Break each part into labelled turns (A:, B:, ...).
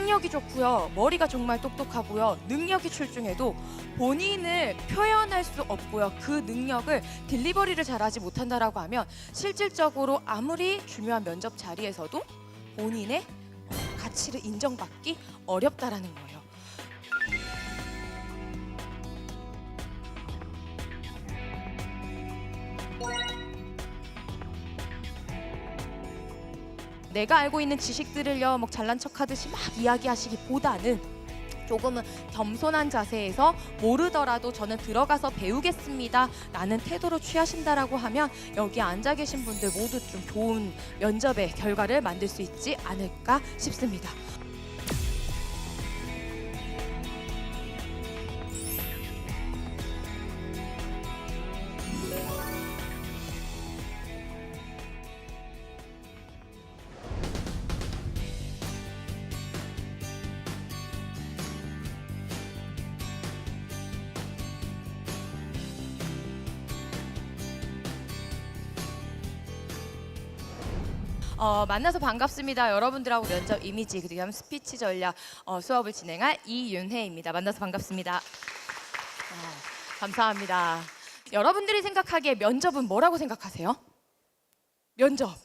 A: 학력이 좋고요, 머리가 정말 똑똑하고요, 능력이 출중해도 본인을 표현할 수 없고요, 그 능력을 딜리버리를 잘하지 못한다라고 하면 실질적으로 아무리 중요한 면접 자리에서도 본인의 가치를 인정받기 어렵다라는 거예요. 내가 알고 있는 지식들을요, 막 잘난 척하듯이 막 이야기하시기보다는 조금은 겸손한 자세에서 모르더라도 저는 들어가서 배우겠습니다 라는 태도로 취하신다라고 하면 여기 앉아 계신 분들 모두 좀 좋은 면접의 결과를 만들 수 있지 않을까 싶습니다. 만나서 반갑습니다. 여러분들하고 면접 이미지 그다음 스피치 전략 수업을 진행할 이윤혜입니다. 만나서 반갑습니다. 감사합니다. 여러분들이 생각하기에 면접은 뭐라고 생각하세요? 면접.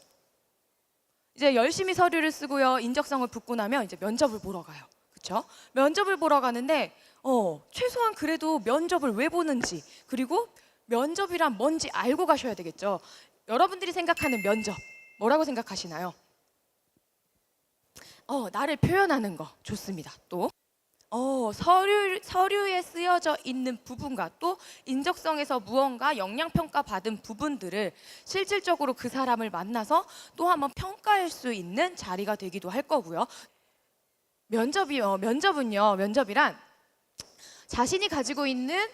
A: 이제 열심히 서류를 쓰고요, 인적성을 붓고 나면 이제 면접을 보러 가요. 그렇죠? 면접을 보러 가는데 최소한 그래도 면접을 왜 보는지, 그리고 면접이란 뭔지 알고 가셔야 되겠죠. 여러분들이 생각하는 면접 뭐라고 생각하시나요? 나를 표현하는 거 좋습니다. 또 서류에 쓰여져 있는 부분과 또 인적성에서 무언가 영양평가 받은 부분들을 실질적으로 그 사람을 만나서 또 한번 평가할 수 있는 자리가 되기도 할 거고요. 면접이란 자신이 가지고 있는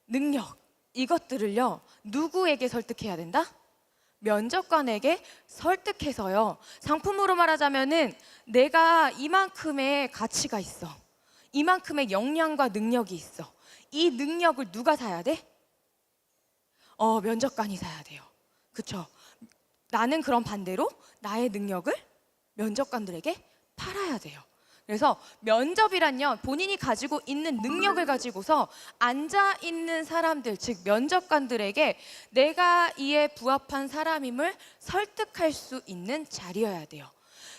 A: 능력, 이것들을요, 누구에게 설득해야 된다? 면접관에게 설득해서요, 상품으로 말하자면은 내가 이만큼의 가치가 있어, 이만큼의 역량과 능력이 있어, 이 능력을 누가 사야 돼? 면접관이 사야 돼요. 그쵸? 나는 그런 반대로 나의 능력을 면접관들에게 팔아야 돼요. 그래서 면접이란요, 본인이 가지고 있는 능력을 가지고서 앉아있는 사람들, 즉 면접관들에게 내가 이에 부합한 사람임을 설득할 수 있는 자리여야 돼요.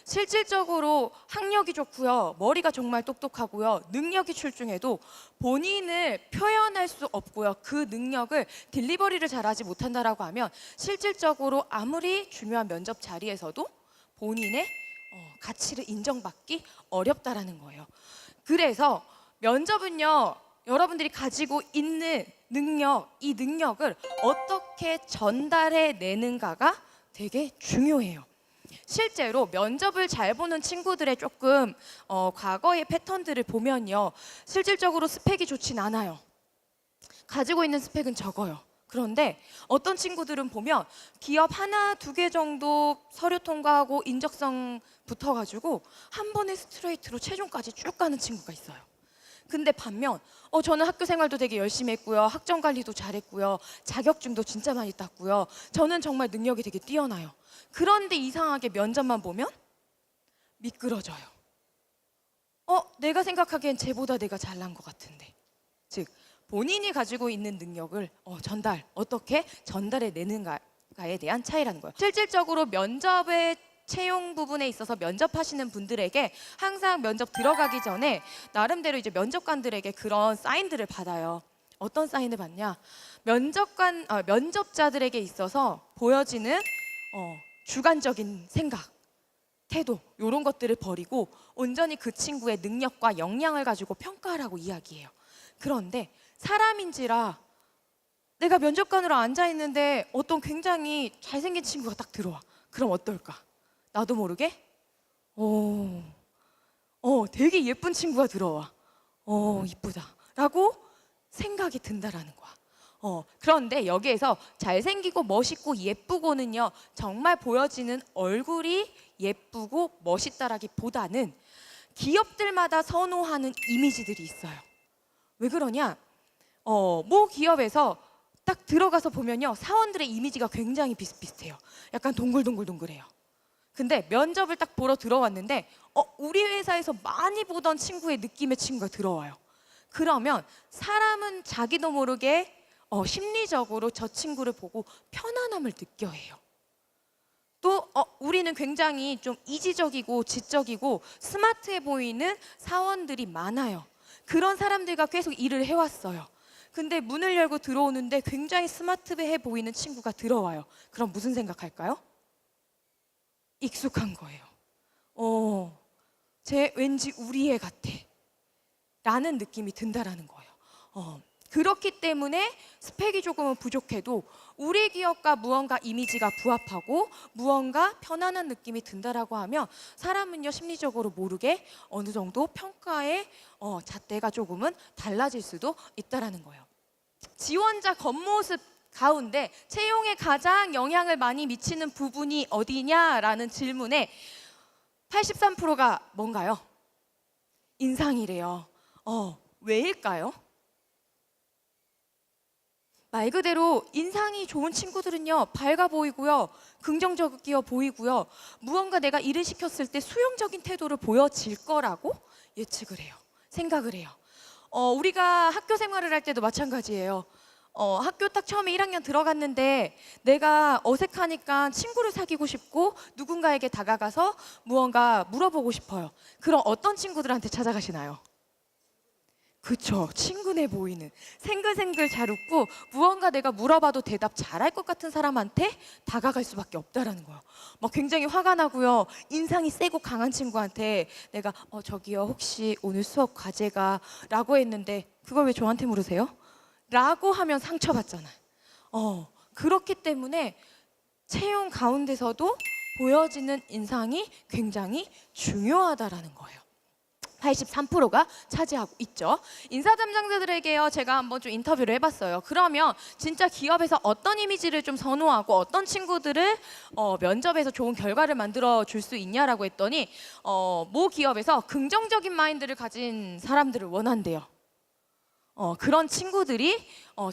A: 실질적으로 학력이 좋고요, 머리가 정말 똑똑하고요, 능력이 출중해도 본인을 표현할 수 없고요, 그 능력을 딜리버리를 잘하지 못한다라고 하면 실질적으로 아무리 중요한 면접 자리에서도 본인의 가치를 인정받기 어렵다라는 거예요. 그래서 면접은요, 여러분들이 가지고 있는 능력, 이 능력을 어떻게 전달해 내는가가 되게 중요해요. 실제로 면접을 잘 보는 친구들의 조금 과거의 패턴들을 보면요, 실질적으로 스펙이 좋진 않아요. 가지고 있는 스펙은 적어요. 그런데 어떤 친구들은 보면 기업 하나, 두 개 정도 서류 통과하고 인적성 붙어가지고 한 번에 스트레이트로 최종까지 쭉 가는 친구가 있어요. 근데 반면 저는 학교 생활도 되게 열심히 했고요, 학점 관리도 잘했고요, 자격증도 진짜 많이 땄고요, 저는 정말 능력이 되게 뛰어나요. 그런데 이상하게 면접만 보면 미끄러져요. 내가 생각하기엔 쟤보다 내가 잘난 것 같은데. 즉 본인이 가지고 있는 능력을 어떻게 전달해 내는가에 대한 차이라는 거예요. 실질적으로 면접의 채용 부분에 있어서 면접하시는 분들에게 항상 면접 들어가기 전에 나름대로 이제 면접관들에게 그런 사인들을 받아요. 어떤 사인을 받냐? 면접자들에게 있어서 보여지는 주관적인 생각, 태도, 이런 것들을 버리고 온전히 그 친구의 능력과 역량을 가지고 평가하라고 이야기해요. 그런데 사람인지라 내가 면접관으로 앉아있는데 어떤 굉장히 잘생긴 친구가 딱 들어와. 그럼 어떨까? 나도 모르게 되게 예쁜 친구가 들어와. 이쁘다 라고 생각이 든다라는 거야. 그런데 여기에서 잘생기고 멋있고 예쁘고는요, 정말 보여지는 얼굴이 예쁘고 멋있다라기보다는 기업들마다 선호하는 이미지들이 있어요. 왜 그러냐? 모 기업에서 딱 들어가서 보면요, 사원들의 이미지가 굉장히 비슷비슷해요. 약간 동글동글동글해요. 근데 면접을 딱 보러 들어왔는데 우리 회사에서 많이 보던 친구의 느낌의 친구가 들어와요. 그러면 사람은 자기도 모르게 심리적으로 저 친구를 보고 편안함을 느껴 해요. 또 우리는 굉장히 좀 이지적이고 지적이고 스마트해 보이는 사원들이 많아요. 그런 사람들과 계속 일을 해왔어요. 근데 문을 열고 들어오는데 굉장히 스마트해 보이는 친구가 들어와요. 그럼 무슨 생각할까요? 익숙한 거예요. 쟤 왠지 우리 애 같아 라는 느낌이 든다라는 거예요. 그렇기 때문에 스펙이 조금은 부족해도 우리 기업과 무언가 이미지가 부합하고 무언가 편안한 느낌이 든다라고 하면 사람은요 심리적으로 모르게 어느 정도 평가의 잣대가 조금은 달라질 수도 있다라는 거예요. 지원자 겉모습 가운데 채용에 가장 영향을 많이 미치는 부분이 어디냐라는 질문에 83%가 뭔가요? 인상이래요. 왜일까요? 말 그대로 인상이 좋은 친구들은요 밝아 보이고요 긍정적이어 보이고요 무언가 내가 일을 시켰을 때 수용적인 태도를 보여질 거라고 예측을 해요. 생각을 해요. 우리가 학교 생활을 할 때도 마찬가지예요. 학교 딱 처음에 1학년 들어갔는데 내가 어색하니까 친구를 사귀고 싶고 누군가에게 다가가서 무언가 물어보고 싶어요. 그럼 어떤 친구들한테 찾아가시나요? 그쵸. 친근해 보이는 생글생글 잘 웃고 무언가 내가 물어봐도 대답 잘할 것 같은 사람한테 다가갈 수밖에 없다라는 거예요. 막 굉장히 화가 나고요. 인상이 세고 강한 친구한테 내가 저기요 혹시 오늘 수업 과제가 라고 했는데 그걸 왜 저한테 물으세요? 라고 하면 상처받잖아요. 그렇기 때문에 채용 가운데서도 보여지는 인상이 굉장히 중요하다라는 거예요. 83%가 차지하고 있죠. 인사 담당자들에게요, 제가 한번 좀 인터뷰를 해봤어요. 그러면 진짜 기업에서 어떤 이미지를 좀 선호하고 어떤 친구들을 면접에서 좋은 결과를 만들어 줄 수 있냐라고 했더니 모 기업에서 긍정적인 마인드를 가진 사람들을 원한대요. 그런 친구들이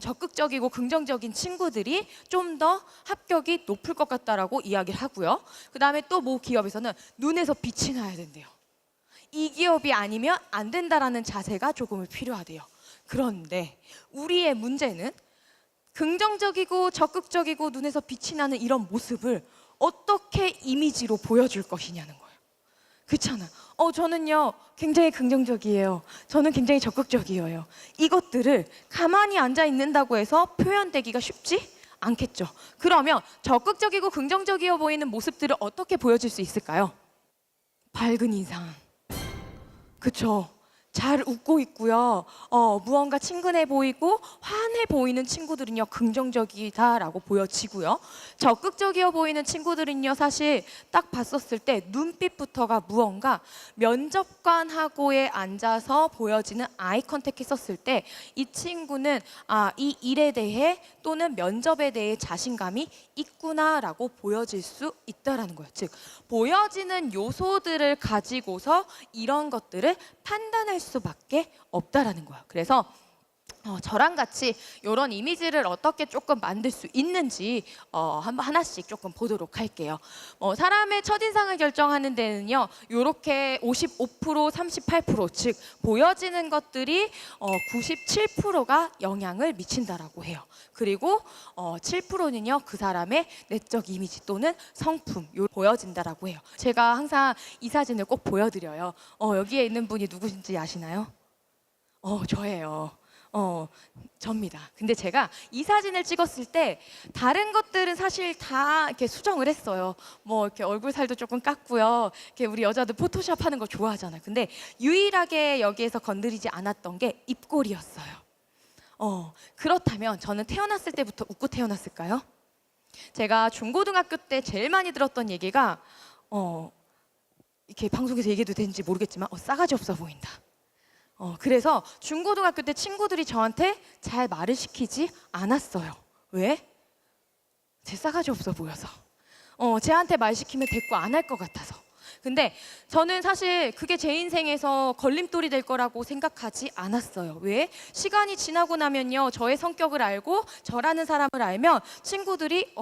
A: 적극적이고 긍정적인 친구들이 좀 더 합격이 높을 것 같다라고 이야기를 하고요. 그 다음에 또 모 기업에서는 눈에서 빛이 나야 된대요. 이 기업이 아니면 안 된다라는 자세가 조금은 필요하대요. 그런데 우리의 문제는 긍정적이고 적극적이고 눈에서 빛이 나는 이런 모습을 어떻게 이미지로 보여줄 것이냐는 거예요. 그렇잖아. 저는요 굉장히 긍정적이에요. 저는 굉장히 적극적이에요. 이것들을 가만히 앉아 있는다고 해서 표현되기가 쉽지 않겠죠. 그러면 적극적이고 긍정적이어 보이는 모습들을 어떻게 보여줄 수 있을까요? 밝은 인상. 그쵸. 잘 웃고 있고요. 무언가 친근해 보이고 환해 보이는 친구들은요 긍정적이다라고 보여지고요. 적극적이어 보이는 친구들은요 사실 딱 봤었을 때 눈빛부터가 무언가 면접관하고에 앉아서 보여지는 아이 컨택 했었을 때 이 친구는 이 일에 대해 또는 면접에 대해 자신감이 있구나라고 보여질 수 있다라는 거예요. 즉 보여지는 요소들을 가지고서 이런 것들을 판단할 수밖에 없다라는 거예요. 그래서 저랑 같이 이런 이미지를 어떻게 조금 만들 수 있는지 하나씩 조금 보도록 할게요. 사람의 첫인상을 결정하는 데는요, 이렇게 55%, 38%, 즉 보여지는 것들이 97%가 영향을 미친다라고 해요. 그리고 7%는요, 그 사람의 내적 이미지 또는 성품 보여진다라고 해요. 제가 항상 이 사진을 꼭 보여드려요. 여기에 있는 분이 누구신지 아시나요? 저예요. 접니다. 근데 제가 이 사진을 찍었을 때 다른 것들은 사실 다 이렇게 수정을 했어요. 뭐 이렇게 얼굴 살도 조금 깎고요. 이렇게 우리 여자들 포토샵 하는 거 좋아하잖아요. 근데 유일하게 여기에서 건드리지 않았던 게 입꼬리였어요. 그렇다면 저는 태어났을 때부터 웃고 태어났을까요? 제가 중고등학교 때 제일 많이 들었던 얘기가 이렇게 방송에서 얘기해도 되는지 모르겠지만 싸가지 없어 보인다. 그래서 중고등학교 때 친구들이 저한테 잘 말을 시키지 않았어요. 왜? 제 싸가지 없어 보여서. 쟤한테 말 시키면 대꾸 안 할 것 같아서. 근데 저는 사실 그게 제 인생에서 걸림돌이 될 거라고 생각하지 않았어요. 왜? 시간이 지나고 나면요, 저의 성격을 알고 저라는 사람을 알면 친구들이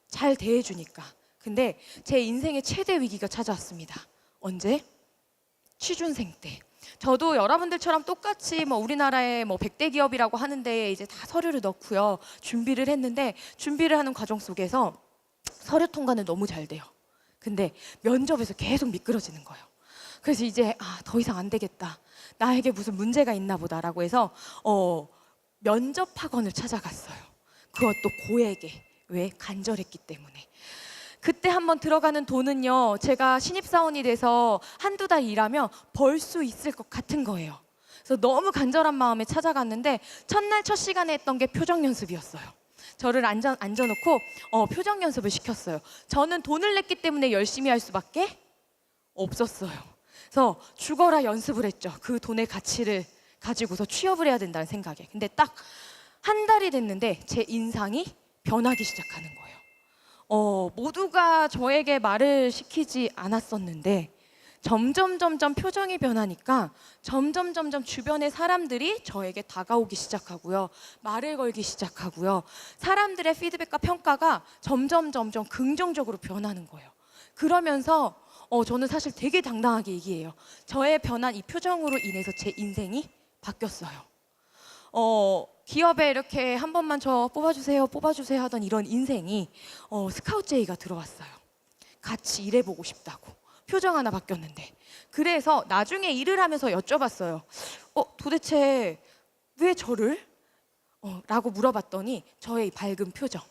A: 잘 대해주니까. 근데 제 인생의 최대 위기가 찾아왔습니다. 언제? 취준생 때. 저도 여러분들처럼 똑같이 뭐 우리나라의 뭐 100대 기업이라고 하는데 이제 다 서류를 넣고요. 준비를 했는데 준비를 하는 과정 속에서 서류 통과는 너무 잘 돼요. 근데 면접에서 계속 미끄러지는 거예요. 그래서 이제 더 이상 안 되겠다. 나에게 무슨 문제가 있나 보다라고 해서 면접 학원을 찾아갔어요. 그것도 고액에. 왜? 간절했기 때문에. 그때 한번 들어가는 돈은요, 제가 신입사원이 돼서 한두 달 일하면 벌 수 있을 것 같은 거예요. 그래서 너무 간절한 마음에 찾아갔는데 첫날 첫 시간에 했던 게 표정 연습이었어요. 저를 앉아놓고 표정 연습을 시켰어요. 저는 돈을 냈기 때문에 열심히 할 수밖에 없었어요. 그래서 죽어라 연습을 했죠. 그 돈의 가치를 가지고서 취업을 해야 된다는 생각에. 근데 딱 한 달이 됐는데 제 인상이 변하기 시작하는 거예요. 모두가 저에게 말을 시키지 않았었는데 점점 표정이 변하니까 점점 주변의 사람들이 저에게 다가오기 시작하고요. 말을 걸기 시작하고요. 사람들의 피드백과 평가가 점점 긍정적으로 변하는 거예요. 그러면서 저는 사실 되게 당당하게 얘기해요. 저의 변한 이 표정으로 인해서 제 인생이 바뀌었어요. 기업에 이렇게 한 번만 저 뽑아주세요 하던 이런 인생이 스카우트 제의가 들어왔어요. 같이 일해보고 싶다고. 표정 하나 바뀌었는데. 그래서 나중에 일을 하면서 여쭤봤어요. 도대체 왜 저를? 라고 물어봤더니 저의 밝은 표정.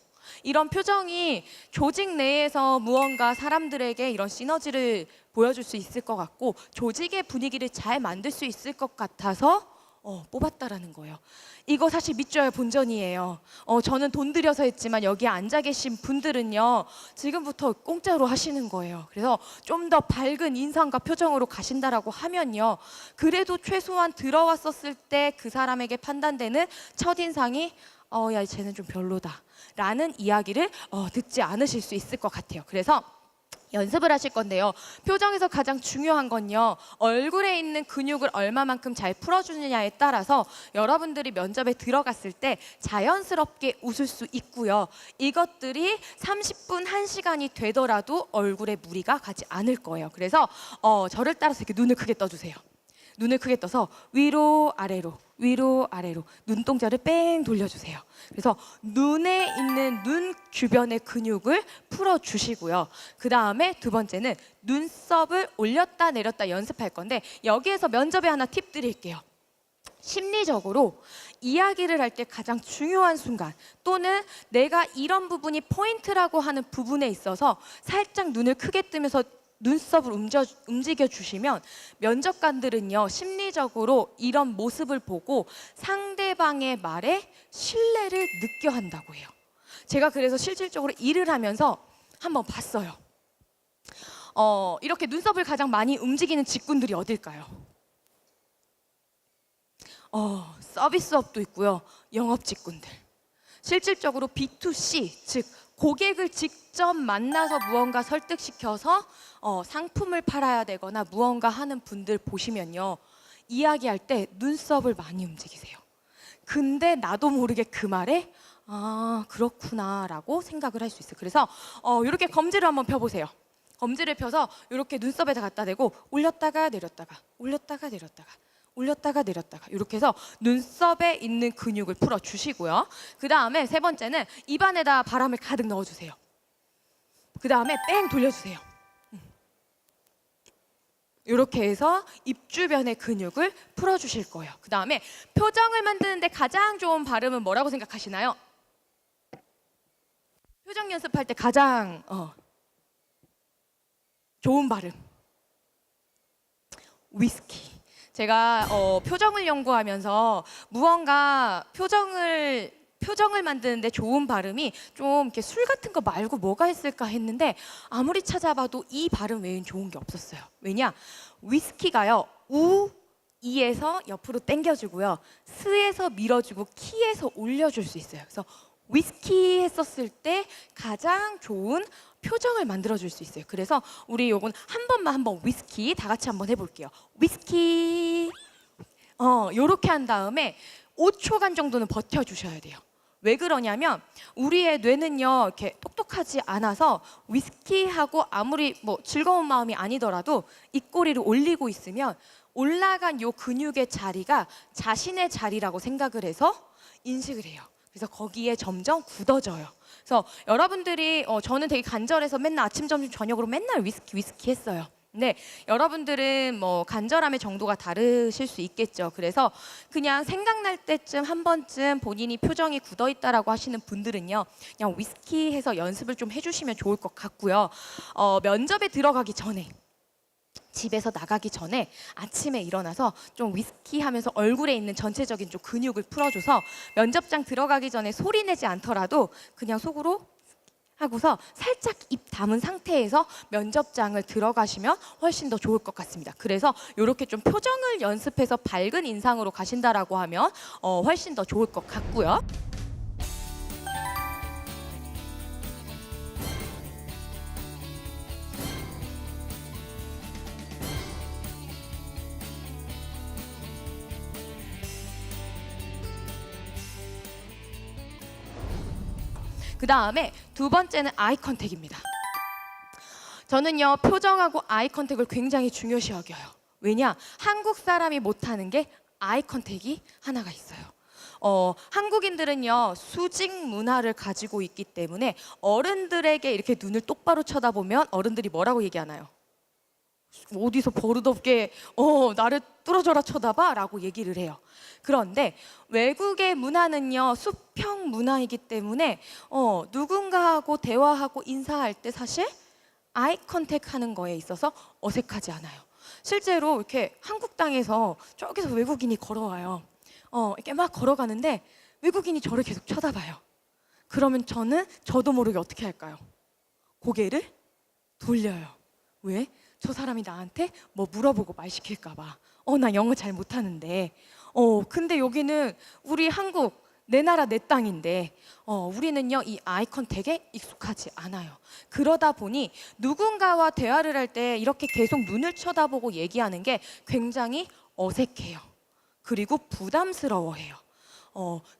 A: 이런 표정이 조직 내에서 무언가 사람들에게 이런 시너지를 보여줄 수 있을 것 같고 조직의 분위기를 잘 만들 수 있을 것 같아서 뽑았다라는 거예요. 이거 사실 믿져야 본전이에요. 저는 돈 들여서 했지만 여기 앉아 계신 분들은요 지금부터 공짜로 하시는 거예요. 그래서 좀 더 밝은 인상과 표정으로 가신다라고 하면요, 그래도 최소한 들어왔었을 때 그 사람에게 판단되는 첫인상이 야 쟤는 좀 별로다 라는 이야기를 듣지 않으실 수 있을 것 같아요. 그래서 연습을 하실 건데요. 표정에서 가장 중요한 건요, 얼굴에 있는 근육을 얼마만큼 잘 풀어주느냐에 따라서 여러분들이 면접에 들어갔을 때 자연스럽게 웃을 수 있고요. 이것들이 30분, 1시간이 되더라도 얼굴에 무리가 가지 않을 거예요. 그래서 저를 따라서 이렇게 눈을 크게 떠주세요. 눈을 크게 떠서 위로 아래로 위로 아래로 눈동자를 뺑 돌려주세요. 그래서 눈에 있는 눈 주변의 근육을 풀어주시고요. 그 다음에 두 번째는 눈썹을 올렸다 내렸다 연습할 건데 여기에서 면접에 하나 팁 드릴게요. 심리적으로 이야기를 할 때 가장 중요한 순간 또는 내가 이런 부분이 포인트라고 하는 부분에 있어서 살짝 눈을 크게 뜨면서 눈썹을 움직여 주시면 면접관들은요 심리적으로 이런 모습을 보고 상대방의 말에 신뢰를 느껴 한다고 해요. 제가 그래서 실질적으로 일을 하면서 한번 봤어요. 이렇게 눈썹을 가장 많이 움직이는 직군들이 어딜까요? 서비스업도 있고요, 영업 직군들. 실질적으로 B2C, 즉 고객을 직접 만나서 무언가 설득시켜서 상품을 팔아야 되거나 무언가 하는 분들 보시면요, 이야기할 때 눈썹을 많이 움직이세요. 근데 나도 모르게 그 말에 그렇구나 라고 생각을 할 수 있어요. 그래서 이렇게 검지를 한번 펴보세요. 검지를 펴서 이렇게 눈썹에다 갖다 대고 올렸다가 내렸다가 올렸다가 내렸다가 올렸다가 내렸다가 이렇게 해서 눈썹에 있는 근육을 풀어주시고요. 그 다음에 세 번째는 입안에다 바람을 가득 넣어주세요. 그 다음에 뺑 돌려주세요. 이렇게 해서 입 주변의 근육을 풀어주실 거예요. 그 다음에 표정을 만드는데 가장 좋은 발음은 뭐라고 생각하시나요? 표정 연습할 때 가장 좋은 발음. 위스키. 제가 표정을 연구하면서 무언가 표정을 만드는데 좋은 발음이 좀 이렇게 술 같은 거 말고 뭐가 있을까 했는데 아무리 찾아봐도 이 발음 외엔 좋은 게 없었어요. 왜냐? 위스키가요, 우, 이에서 옆으로 당겨주고요, 스에서 밀어주고 키에서 올려줄 수 있어요. 그래서 위스키 했었을 때 가장 좋은 표정을 만들어줄 수 있어요. 그래서 우리 요건 한번 위스키 다 같이 한번 해볼게요. 위스키. 요렇게 한 다음에 5초간 정도는 버텨주셔야 돼요. 왜 그러냐면 우리의 뇌는요 이렇게 똑똑하지 않아서 위스키하고 아무리 뭐 즐거운 마음이 아니더라도 입꼬리를 올리고 있으면 올라간 요 근육의 자리가 자신의 자리라고 생각을 해서 인식을 해요. 그래서 거기에 점점 굳어져요. 그래서 여러분들이 저는 되게 간절해서 맨날 아침, 점심, 저녁으로 맨날 위스키 했어요. 근데 여러분들은 뭐 간절함의 정도가 다르실 수 있겠죠. 그래서 그냥 생각날 때쯤 한 번쯤 본인이 표정이 굳어 있다라고 하시는 분들은요, 그냥 위스키 해서 연습을 좀 해주시면 좋을 것 같고요. 면접에 들어가기 전에, 집에서 나가기 전에 아침에 일어나서 좀 위스키 하면서 얼굴에 있는 전체적인 좀 근육을 풀어줘서 면접장 들어가기 전에 소리 내지 않더라도 그냥 속으로 하고서 살짝 입 다문 상태에서 면접장을 들어가시면 훨씬 더 좋을 것 같습니다. 그래서 이렇게 좀 표정을 연습해서 밝은 인상으로 가신다라고 하면 훨씬 더 좋을 것 같고요. 그 다음에 두 번째는 아이 컨택입니다. 저는요 표정하고 아이 컨택을 굉장히 중요시 여겨요. 왜냐? 한국 사람이 못하는 게 아이 컨택이 하나가 있어요. 한국인들은요 수직 문화를 가지고 있기 때문에 어른들에게 이렇게 눈을 똑바로 쳐다보면 어른들이 뭐라고 얘기하나요? 어디서 버릇없게 나를 뚫어져라 쳐다봐 라고 얘기를 해요. 그런데 외국의 문화는요 수평 문화이기 때문에 누군가하고 대화하고 인사할 때 사실 아이 컨택 하는 거에 있어서 어색하지 않아요. 실제로 이렇게 한국 땅에서 저기서 외국인이 걸어와요. 이렇게 막 걸어가는데 외국인이 저를 계속 쳐다봐요. 그러면 저도 모르게 어떻게 할까요? 고개를 돌려요. 왜? 저 사람이 나한테 뭐 물어보고 말 시킬까 봐. 나 영어 잘 못하는데. 근데 여기는 우리 한국, 내 나라 내 땅인데 우리는요 이 아이 컨택에 익숙하지 않아요. 그러다 보니 누군가와 대화를 할 때 이렇게 계속 눈을 쳐다보고 얘기하는 게 굉장히 어색해요. 그리고 부담스러워해요.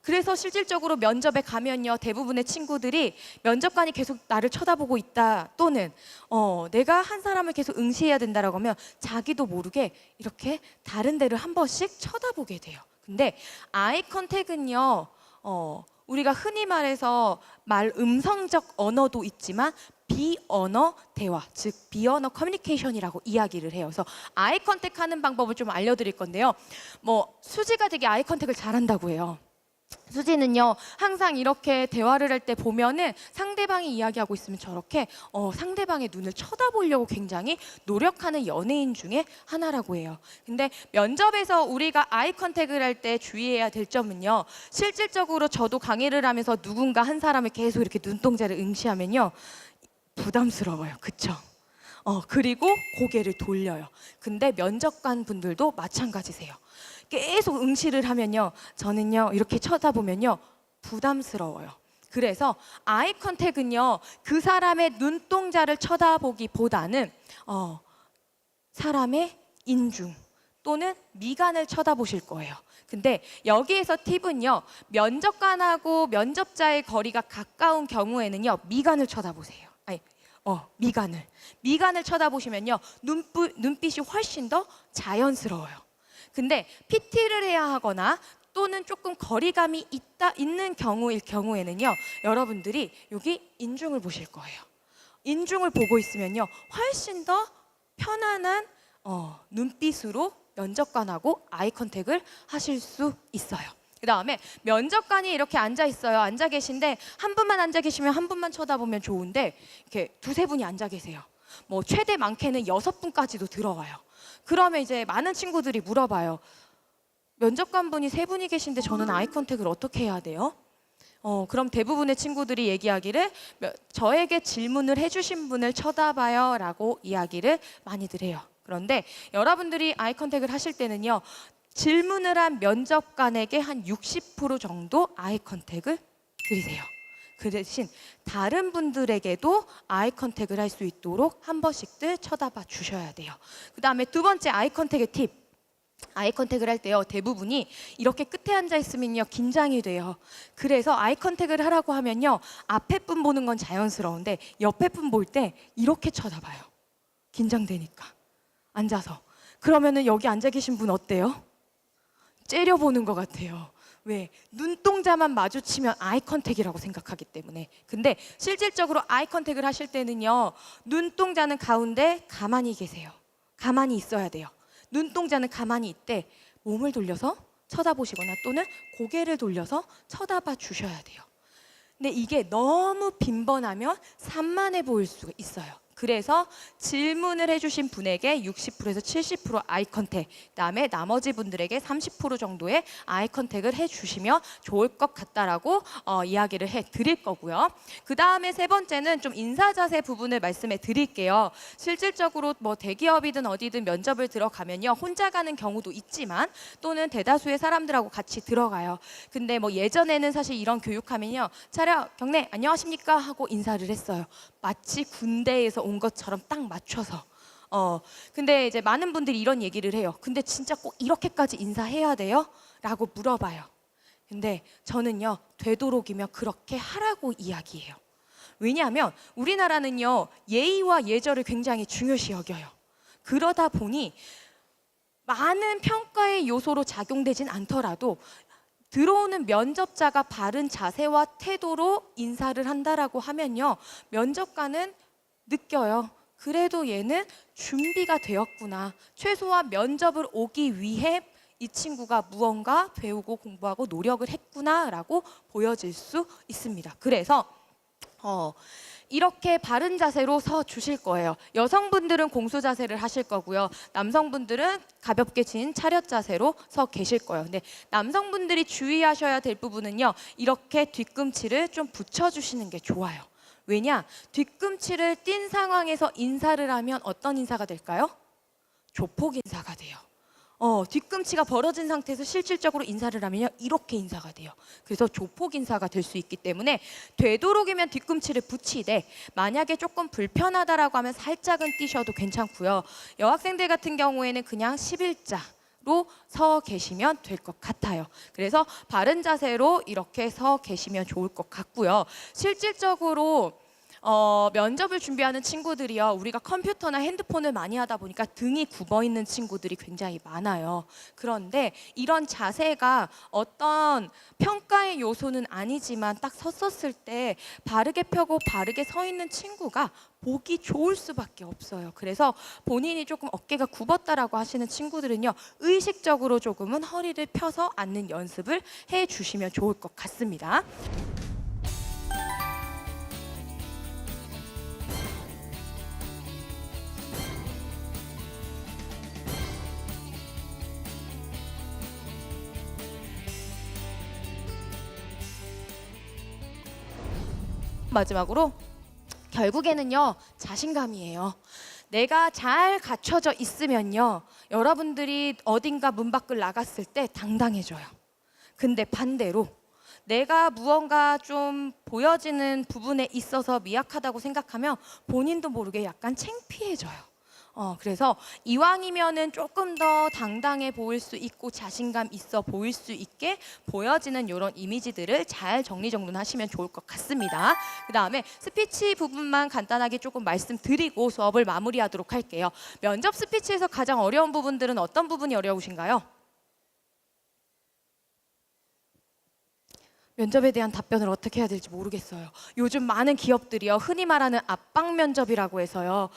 A: 그래서 실질적으로 면접에 가면요 대부분의 친구들이 면접관이 계속 나를 쳐다보고 있다 또는 내가 한 사람을 계속 응시해야 된다라고 하면 자기도 모르게 이렇게 다른 데를 한 번씩 쳐다보게 돼요. 근데 아이 컨택은요 우리가 흔히 말해서 음성적 언어도 있지만 비언어 대화, 즉 비언어 커뮤니케이션이라고 이야기를 해요. 그래서 아이 컨택하는 방법을 좀 알려드릴 건데요. 수지가 되게 아이 컨택을 잘한다고 해요. 수지는요 항상 이렇게 대화를 할 때 보면은 상대방이 이야기하고 있으면 저렇게 상대방의 눈을 쳐다보려고 굉장히 노력하는 연예인 중에 하나라고 해요. 근데 면접에서 우리가 아이 컨택을 할 때 주의해야 될 점은요, 실질적으로 저도 강의를 하면서 누군가 한 사람을 계속 이렇게 눈동자를 응시하면요 부담스러워요. 그쵸? 그리고 고개를 돌려요. 근데 면접관 분들도 마찬가지세요. 계속 응시를 하면요 저는요 이렇게 쳐다보면요 부담스러워요. 그래서 아이 컨택은요 그 사람의 눈동자를 쳐다보기보다는 사람의 인중 또는 미간을 쳐다보실 거예요. 근데 여기에서 팁은요 면접관하고 면접자의 거리가 가까운 경우에는요 미간을 쳐다보세요. 미간을 쳐다보시면요 눈빛이 훨씬 더 자연스러워요. 근데 PT를 해야 하거나 또는 조금 거리감이 있는 경우일 경우에는요 여러분들이 여기 인중을 보실 거예요. 인중을 보고 있으면요 훨씬 더 편안한 눈빛으로 면접관하고 아이 컨택을 하실 수 있어요. 그 다음에 면접관이 이렇게 앉아 있어요. 앉아 계신데 한 분만 앉아 계시면 한 분만 쳐다보면 좋은데 이렇게 두세 분이 앉아 계세요. 최대 많게는 6분까지도 들어와요. 그러면 이제 많은 친구들이 물어봐요. 면접관 분이 3분이 계신데 저는 아이 컨택을 어떻게 해야 돼요? 그럼 대부분의 친구들이 얘기하기를 저에게 질문을 해주신 분을 쳐다봐요 라고 이야기를 많이들 해요. 그런데 여러분들이 아이 컨택을 하실 때는요 질문을 한 면접관에게 한 60% 정도 아이 컨택을 드리세요. 그 대신 다른 분들에게도 아이 컨택을 할 수 있도록 한 번씩들 쳐다봐 주셔야 돼요. 그 다음에 두 번째 아이 컨택의 팁. 아이 컨택을 할 때요, 대부분이 이렇게 끝에 앉아 있으면요 긴장이 돼요. 그래서 아이 컨택을 하라고 하면요, 앞에 분 보는 건 자연스러운데 옆에 분 볼 때 이렇게 쳐다봐요. 긴장되니까. 앉아서. 그러면은 여기 앉아 계신 분 어때요? 째려보는 것 같아요. 왜? 눈동자만 마주치면 아이 컨택이라고 생각하기 때문에. 근데 실질적으로 아이 컨택을 하실 때는요, 눈동자는 가운데 가만히 계세요. 가만히 있어야 돼요. 눈동자는 가만히 있되 몸을 돌려서 쳐다보시거나 또는 고개를 돌려서 쳐다봐 주셔야 돼요. 근데 이게 너무 빈번하면 산만해 보일 수가 있어요. 그래서 질문을 해주신 분에게 60%에서 70% 아이 컨택, 그다음에 나머지 분들에게 30% 정도의 아이 컨택을 해주시면 좋을 것 같다라고 이야기를 해드릴 거고요. 그 다음에 세 번째는 좀 인사 자세 부분을 말씀해 드릴게요. 실질적으로 뭐 대기업이든 어디든 면접을 들어가면요, 혼자 가는 경우도 있지만 또는 대다수의 사람들하고 같이 들어가요. 근데 뭐 예전에는 사실 이런 교육하면요, 차렷 경례 안녕하십니까 하고 인사를 했어요. 마치 군대에서 온 것처럼 딱 맞춰서. 근데 이제 많은 분들이 이런 얘기를 해요. 근데 진짜 꼭 이렇게까지 인사해야 돼요? 라고 물어봐요. 근데 저는요, 되도록이면 그렇게 하라고 이야기해요. 왜냐하면 우리나라는요, 예의와 예절을 굉장히 중요시 여겨요. 그러다 보니 많은 평가의 요소로 작용되진 않더라도 들어오는 면접자가 바른 자세와 태도로 인사를 한다라고 하면요, 면접관은 느껴요. 그래도 얘는 준비가 되었구나. 최소한 면접을 오기 위해 이 친구가 무언가 배우고 공부하고 노력을 했구나라고 보여질 수 있습니다. 그래서 이렇게 바른 자세로 서 주실 거예요. 여성분들은 공수 자세를 하실 거고요. 남성분들은 가볍게 진 차렷 자세로 서 계실 거예요. 근데 남성분들이 주의하셔야 될 부분은요, 이렇게 뒤꿈치를 좀 붙여주시는 게 좋아요. 왜냐? 뒤꿈치를 띈 상황에서 인사를 하면 어떤 인사가 될까요? 조폭 인사가 돼요. 뒤꿈치가 벌어진 상태에서 실질적으로 인사를 하면요, 이렇게 인사가 돼요. 그래서 조폭 인사가 될 수 있기 때문에 되도록이면 뒤꿈치를 붙이되, 만약에 조금 불편하다라고 하면 살짝은 띄셔도 괜찮고요. 여학생들 같은 경우에는 그냥 11자로 서 계시면 될 것 같아요. 그래서 바른 자세로 이렇게 서 계시면 좋을 것 같고요. 실질적으로 면접을 준비하는 친구들이요, 우리가 컴퓨터나 핸드폰을 많이 하다 보니까 등이 굽어 있는 친구들이 굉장히 많아요. 그런데 이런 자세가 어떤 평가의 요소는 아니지만 딱 섰었을 때 바르게 펴고 바르게 서 있는 친구가 보기 좋을 수밖에 없어요. 그래서 본인이 조금 어깨가 굽었다라고 하시는 친구들은요, 의식적으로 조금은 허리를 펴서 앉는 연습을 해주시면 좋을 것 같습니다. 마지막으로 결국에는요, 자신감이에요. 내가 잘 갖춰져 있으면요, 여러분들이 어딘가 문 밖을 나갔을 때 당당해져요. 근데 반대로 내가 무언가 좀 보여지는 부분에 있어서 미약하다고 생각하면 본인도 모르게 약간 창피해져요. 그래서 이왕이면은 조금 더 당당해 보일 수 있고 자신감 있어 보일 수 있게 보여지는 이런 이미지들을 잘 정리정돈하시면 좋을 것 같습니다. 그 다음에 스피치 부분만 간단하게 조금 말씀드리고 수업을 마무리하도록 할게요. 면접 스피치에서 가장 어려운 부분들은 어떤 부분이 어려우신가요? 면접에 대한 답변을 어떻게 해야 될지 모르겠어요. 요즘 많은 기업들이요, 흔히 말하는 압박 면접이라고 해서요,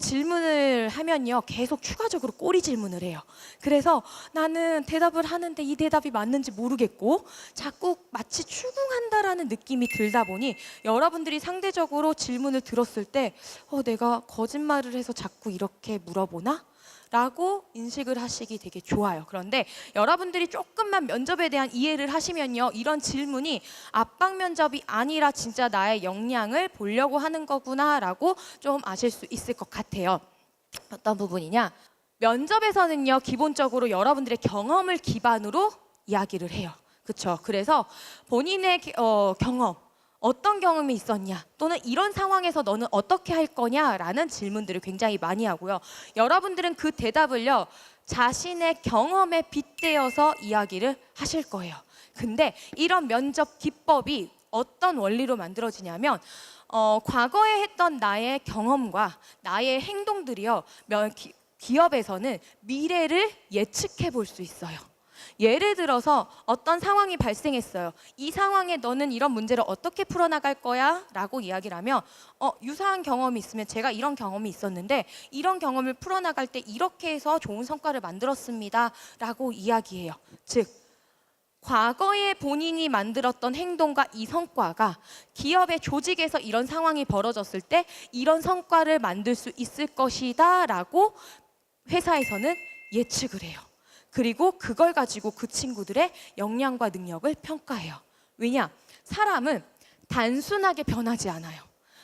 A: 질문을 하면요, 계속 추가적으로 꼬리 질문을 해요. 그래서 나는 대답을 하는데 이 대답이 맞는지 모르겠고 자꾸 마치 추궁한다라는 느낌이 들다 보니 여러분들이 상대적으로 질문을 들었을 때 내가 거짓말을 해서 자꾸 이렇게 물어보나? 라고 인식을 하시기 되게 좋아요. 그런데 여러분들이 조금만 면접에 대한 이해를 하시면요, 이런 질문이 압박 면접이 아니라 진짜 나의 역량을 보려고 하는 거구나 라고 좀 아실 수 있을 것 같아요. 어떤 부분이냐? 면접에서는요, 기본적으로 여러분들의 경험을 기반으로 이야기를 해요. 그렇죠? 그래서 본인의 경험, 어떤 경험이 있었냐, 또는 이런 상황에서 너는 어떻게 할 거냐라는 질문들을 굉장히 많이 하고요. 여러분들은 그 대답을요, 자신의 경험에 빗대어서 이야기를 하실 거예요. 근데 이런 면접 기법이 어떤 원리로 만들어지냐면 과거에 했던 나의 경험과 나의 행동들이요, 기업에서는 미래를 예측해 볼 수 있어요. 예를 들어서 어떤 상황이 발생했어요. 이 상황에 너는 이런 문제를 어떻게 풀어나갈 거야? 라고 이야기를 하면 유사한 경험이 있으면 제가 이런 경험이 있었는데 이런 경험을 풀어나갈 때 이렇게 해서 좋은 성과를 만들었습니다 라고 이야기해요. 즉 과거에 본인이 만들었던 행동과 이 성과가 기업의 조직에서 이런 상황이 벌어졌을 때 이런 성과를 만들 수 있을 것이다 라고 회사에서는 예측을 해요. 그리고 그걸 가지고 그 친구들의 역량과 능력을 평가해요. 왜냐? 사람은 단순하게 변하지 않아요.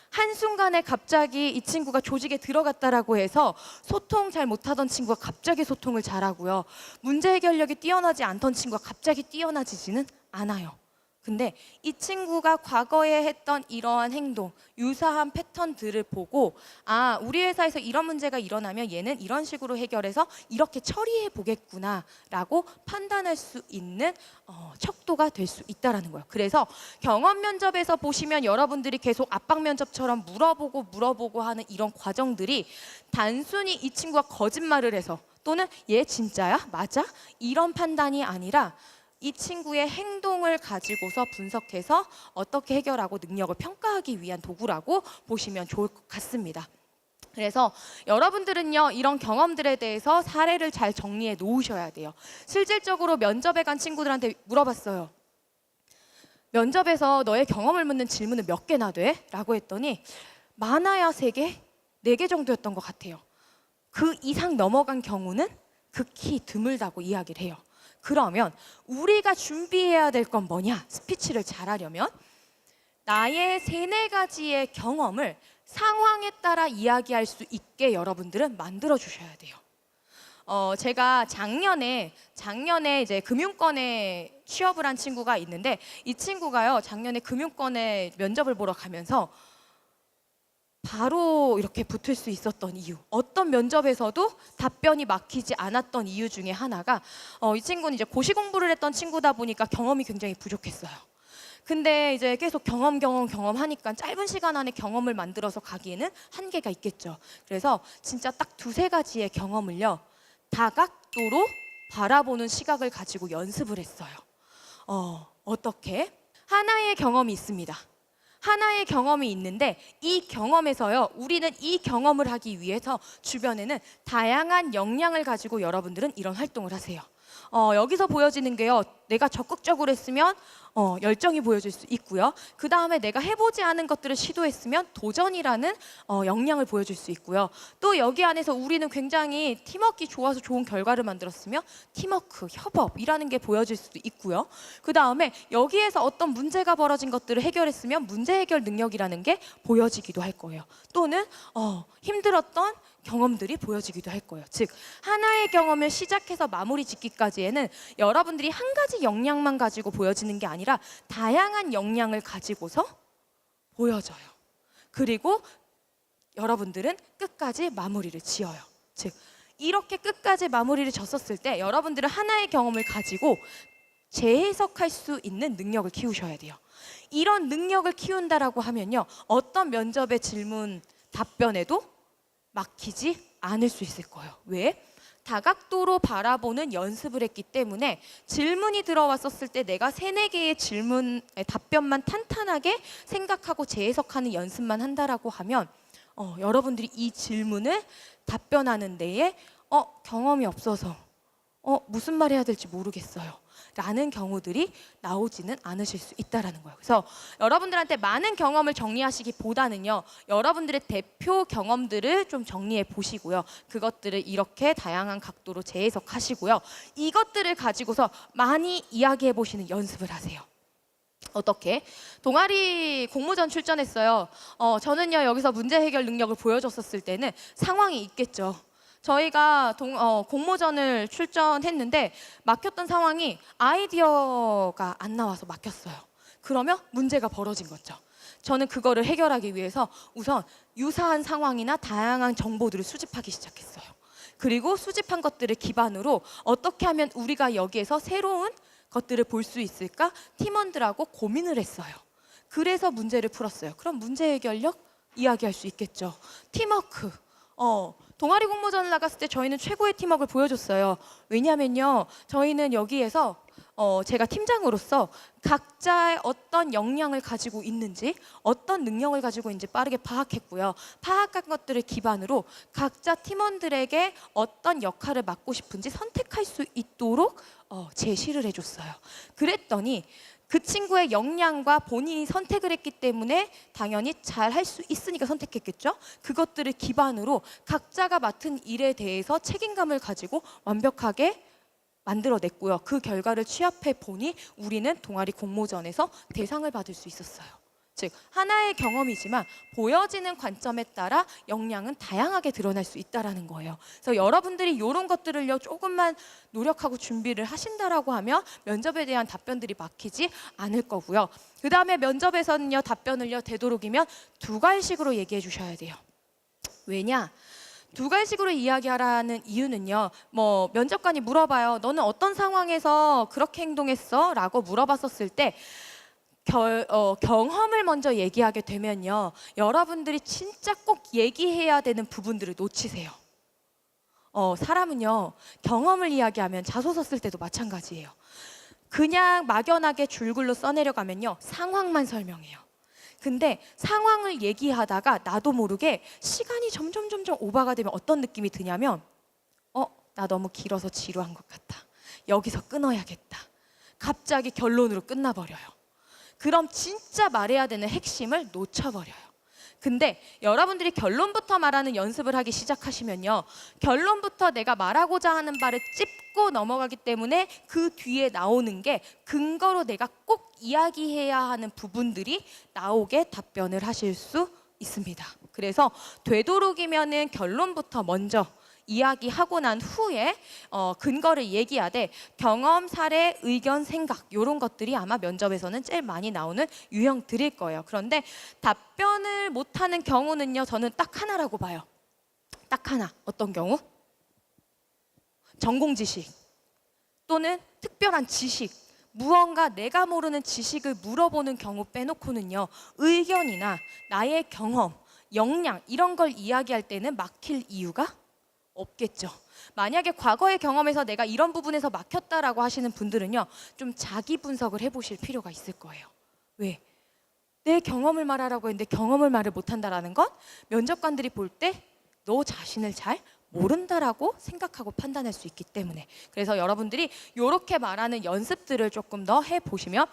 A: 한순간에 갑자기 이 친구가 조직에 들어갔다라고 해서 소통 잘 못하던 친구가 갑자기 소통을 잘하고요. 문제 해결력이 뛰어나지 않던 친구가 갑자기 뛰어나지지는 않아요. 근데 이 친구가 과거에 했던 이러한 행동, 유사한 패턴들을 보고 아, 우리 회사에서 이런 문제가 일어나면 얘는 이런 식으로 해결해서 이렇게 처리해 보겠구나 라고 판단할 수 있는 척도가 될 수 있다는 거예요. 그래서 경험 면접에서 보시면 여러분들이 계속 압박 면접처럼 물어보고 하는 이런 과정들이 단순히 이 친구가 거짓말을 해서 또는 얘 진짜야? 맞아? 이런 판단이 아니라 이 친구의 행동을 가지고서 분석해서 어떻게 해결하고 능력을 평가하기 위한 도구라고 보시면 좋을 것 같습니다. 그래서 여러분들은요, 이런 경험들에 대해서 사례를 잘 정리해 놓으셔야 돼요. 실질적으로 면접에 간 친구들한테 물어봤어요. 면접에서 너의 경험을 묻는 질문은 몇 개나 돼? 라고 했더니 많아야 3개, 4개 정도였던 것 같아요. 그 이상 넘어간 경우는 극히 드물다고 이야기를 해요. 그러면 우리가 준비해야 될 건 뭐냐? 스피치를 잘하려면 나의 3-4가지의 경험을 상황에 따라 이야기할 수 있게 여러분들은 만들어 주셔야 돼요. 제가 작년에 이제 금융권에 취업을 한 친구가 있는데 이 친구가요, 작년에 금융권에 면접을 보러 가면서 바로 이렇게 붙을 수 있었던 이유, 어떤 면접에서도 답변이 막히지 않았던 이유 중에 하나가 이 친구는 이제 고시 공부를 했던 친구다 보니까 경험이 굉장히 부족했어요. 근데 이제 계속 경험하니까 짧은 시간 안에 경험을 만들어서 가기에는 한계가 있겠죠. 그래서 진짜 딱 2-3가지의 경험을요, 다각도로 바라보는 시각을 가지고 연습을 했어요. 어떻게? 하나의 경험이 있습니다. 하나의 경험이 있는데 이 경험에서요, 우리는 이 경험을 하기 위해서 주변에는 다양한 역량을 가지고 여러분들은 이런 활동을 하세요. 여기서 보여지는 게요, 내가 적극적으로 했으면 열정이 보여질 수 있고요. 그 다음에 내가 해보지 않은 것들을 시도했으면 도전이라는 역량을 보여줄 수 있고요. 또 여기 안에서 우리는 굉장히 팀워크가 좋아서 좋은 결과를 만들었으며 팀워크, 협업이라는 게 보여질 수도 있고요. 그 다음에 여기에서 어떤 문제가 벌어진 것들을 해결했으면 문제 해결 능력이라는 게 보여지기도 할 거예요. 또는 힘들었던 경험들이 보여지기도 할 거예요. 즉 하나의 경험을 시작해서 마무리 짓기까지에는 여러분들이 한 가지 역량만 가지고 보여지는 게 아니라 다양한 역량을 가지고서 보여져요. 그리고 여러분들은 끝까지 마무리를 지어요. 즉 이렇게 끝까지 마무리를 졌었을 때 여러분들은 하나의 경험을 가지고 재해석할 수 있는 능력을 키우셔야 돼요. 이런 능력을 키운다라고 하면요, 어떤 면접의 질문 답변에도 막히지 않을 수 있을 거예요. 왜? 다각도로 바라보는 연습을 했기 때문에 질문이 들어왔었을 때 내가 3-4개의 질문의 답변만 탄탄하게 생각하고 재해석하는 연습만 한다라고 하면 여러분들이 이 질문을 답변하는 데에 경험이 없어서 무슨 말 해야 될지 모르겠어요 라는 경우들이 나오지는 않으실 수 있다는 거예요. 그래서 여러분들한테 많은 경험을 정리하시기보다는요, 여러분들의 대표 경험들을 좀 정리해 보시고요, 그것들을 이렇게 다양한 각도로 재해석하시고요, 이것들을 가지고서 많이 이야기해 보시는 연습을 하세요. 어떻게? 동아리 공모전 출전했어요. 저는요, 여기서 문제 해결 능력을 보여줬었을 때는 상황이 있겠죠. 저희가 공모전을 출전했는데 막혔던 상황이 아이디어가 안 나와서 막혔어요. 그러면 문제가 벌어진 거죠. 저는 그거를 해결하기 위해서 우선 유사한 상황이나 다양한 정보들을 수집하기 시작했어요. 그리고 수집한 것들을 기반으로 어떻게 하면 우리가 여기에서 새로운 것들을 볼 수 있을까? 팀원들하고 고민을 했어요. 그래서 문제를 풀었어요. 그럼 문제 해결력 이야기할 수 있겠죠. 팀워크. 동아리 공모전을 나갔을 때 저희는 최고의 팀워크를 보여줬어요. 왜냐면요, 저희는 여기에서 제가 팀장으로서 각자의 어떤 역량을 가지고 있는지, 어떤 능력을 가지고 있는지 빠르게 파악했고요. 파악한 것들을 기반으로 각자 팀원들에게 어떤 역할을 맡고 싶은지 선택할 수 있도록 제시를 해줬어요. 그랬더니 그 친구의 역량과 본인이 선택을 했기 때문에 당연히 잘 할 수 있으니까 선택했겠죠. 그것들을 기반으로 각자가 맡은 일에 대해서 책임감을 가지고 완벽하게 만들어냈고요. 그 결과를 취합해 보니 우리는 동아리 공모전에서 대상을 받을 수 있었어요. 즉 하나의 경험이지만 보여지는 관점에 따라 역량은 다양하게 드러날 수 있다는 거예요. 그래서 여러분들이 이런 것들을요 조금만 노력하고 준비를 하신다라고 하면 면접에 대한 답변들이 막히지 않을 거고요. 그 다음에 면접에서는요 답변을요 되도록이면 두 갈식으로 얘기해 주셔야 돼요. 왜냐? 두 갈식으로 이야기하라는 이유는요. 면접관이 물어봐요. 너는 어떤 상황에서 그렇게 행동했어? 라고 물어봤었을 때 경험을 먼저 얘기하게 되면요. 여러분들이 진짜 꼭 얘기해야 되는 부분들을 놓치세요. 사람은요. 경험을 이야기하면 자소서 쓸 때도 마찬가지예요. 그냥 막연하게 줄글로 써내려가면요. 상황만 설명해요. 근데 상황을 얘기하다가 나도 모르게 시간이 점점 오버가 되면 어떤 느낌이 드냐면 나 너무 길어서 지루한 것 같아. 여기서 끊어야겠다. 갑자기 결론으로 끝나버려요. 그럼 진짜 말해야 되는 핵심을 놓쳐버려요. 근데 여러분들이 결론부터 말하는 연습을 하기 시작하시면요. 결론부터 내가 말하고자 하는 바를 찝고 넘어가기 때문에 그 뒤에 나오는 게 근거로 내가 꼭 이야기해야 하는 부분들이 나오게 답변을 하실 수 있습니다. 그래서 되도록이면은 결론부터 먼저 이야기하고 난 후에 근거를 얘기하되 경험, 사례, 의견, 생각 이런 것들이 아마 면접에서는 제일 많이 나오는 유형들일 거예요. 그런데 답변을 못하는 경우는요. 저는 딱 하나라고 봐요. 딱 하나. 어떤 경우? 전공 지식 또는 특별한 지식 무언가 내가 모르는 지식을 물어보는 경우 빼놓고는요. 의견이나 나의 경험, 역량 이런 걸 이야기할 때는 막힐 이유가 없겠죠. 만약에 과거의 경험에서 내가 이런 부분에서 막혔다라고 하시는 분들은요. 좀 자기 분석을 해보실 필요가 있을 거예요. 왜? 내 경험을 말하라고 했는데 경험을 말을 못한다라는 건 면접관들이 볼 때 너 자신을 잘 모른다라고 생각하고 판단할 수 있기 때문에 그래서 여러분들이 이렇게 말하는 연습들을 조금 더 해보시면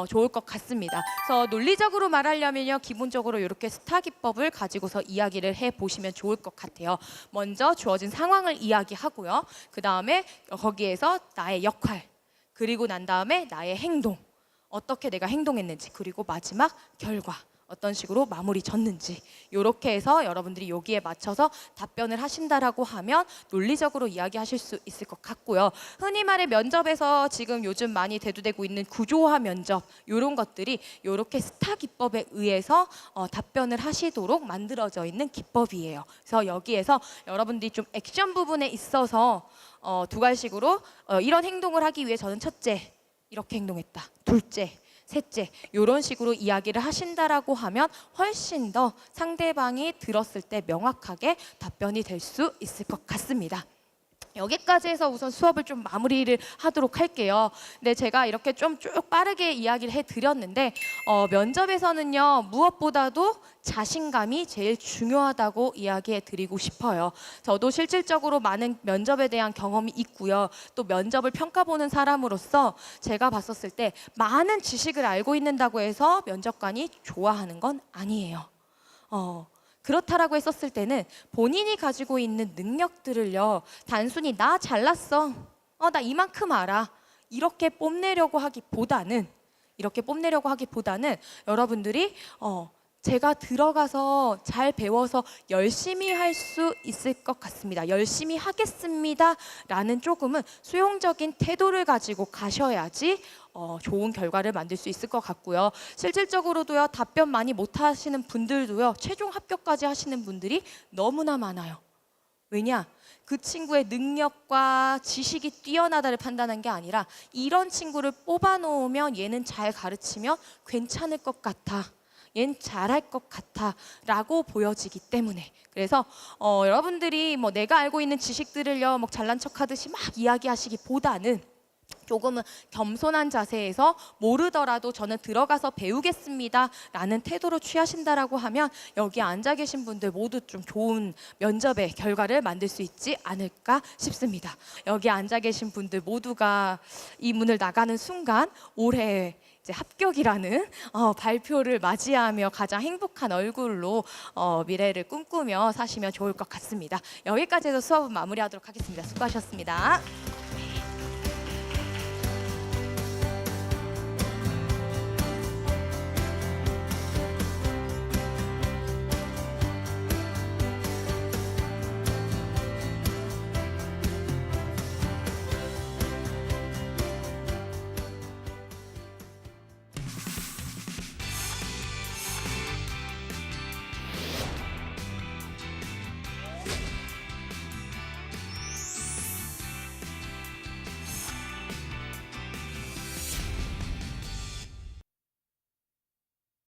A: 좋을 것 같습니다. 그래서 논리적으로 말하려면요 기본적으로 이렇게 스타 기법을 가지고서 이야기를 해보시면 좋을 것 같아요. 먼저 주어진 상황을 이야기하고요. 그 다음에 거기에서 나의 역할 그리고 난 다음에 나의 행동 어떻게 내가 행동했는지 그리고 마지막 결과 어떤 식으로 마무리 졌는지 이렇게 해서 여러분들이 여기에 맞춰서 답변을 하신다라고 하면 논리적으로 이야기하실 수 있을 것 같고요. 흔히 말해 면접에서 지금 요즘 많이 대두되고 있는 구조화 면접 이런 것들이 이렇게 스타 기법에 의해서 답변을 하시도록 만들어져 있는 기법이에요. 그래서 여기에서 여러분들이 좀 액션 부분에 있어서 두 가지식으로 이런 행동을 하기 위해 저는 첫째 이렇게 행동했다. 둘째 셋째 이런 식으로 이야기를 하신다라고 하면 훨씬 더 상대방이 들었을 때 명확하게 답변이 될 수 있을 것 같습니다. 여기까지 해서 우선 수업을 좀 마무리를 하도록 할게요. 근데 제가 이렇게 좀 쭉 빠르게 이야기를 해드렸는데 면접에서는요 무엇보다도 자신감이 제일 중요하다고 이야기해 드리고 싶어요. 저도 실질적으로 많은 면접에 대한 경험이 있고요. 또 면접을 평가보는 사람으로서 제가 봤었을 때 많은 지식을 알고 있는다고 해서 면접관이 좋아하는 건 아니에요. 그렇다라고 했었을 때는 본인이 가지고 있는 능력들을요 단순히 나 잘났어 나 이만큼 알아 이렇게 뽐내려고 하기보다는 여러분들이 제가 들어가서 잘 배워서 열심히 할 수 있을 것 같습니다. 열심히 하겠습니다 라는 조금은 수용적인 태도를 가지고 가셔야지 좋은 결과를 만들 수 있을 것 같고요. 실질적으로도요 답변 많이 못 하시는 분들도요 최종 합격까지 하시는 분들이 너무나 많아요. 왜냐? 그 친구의 능력과 지식이 뛰어나다를 판단한 게 아니라 이런 친구를 뽑아놓으면 얘는 잘 가르치면 괜찮을 것 같아. 얜 잘할 것 같아 라고 보여지기 때문에. 그래서 여러분들이 뭐 내가 알고 있는 지식들을요 뭐 잘난 척하듯이 막 이야기하시기보다는 조금은 겸손한 자세에서 모르더라도 저는 들어가서 배우겠습니다 라는 태도로 취하신다라고 하면 여기 앉아 계신 분들 모두 좀 좋은 면접의 결과를 만들 수 있지 않을까 싶습니다. 여기 앉아 계신 분들 모두가 이 문을 나가는 순간 올해 이제 합격이라는 발표를 맞이하며 가장 행복한 얼굴로 미래를 꿈꾸며 사시면 좋을 것 같습니다. 여기까지 해서 수업은 마무리하도록 하겠습니다. 수고하셨습니다.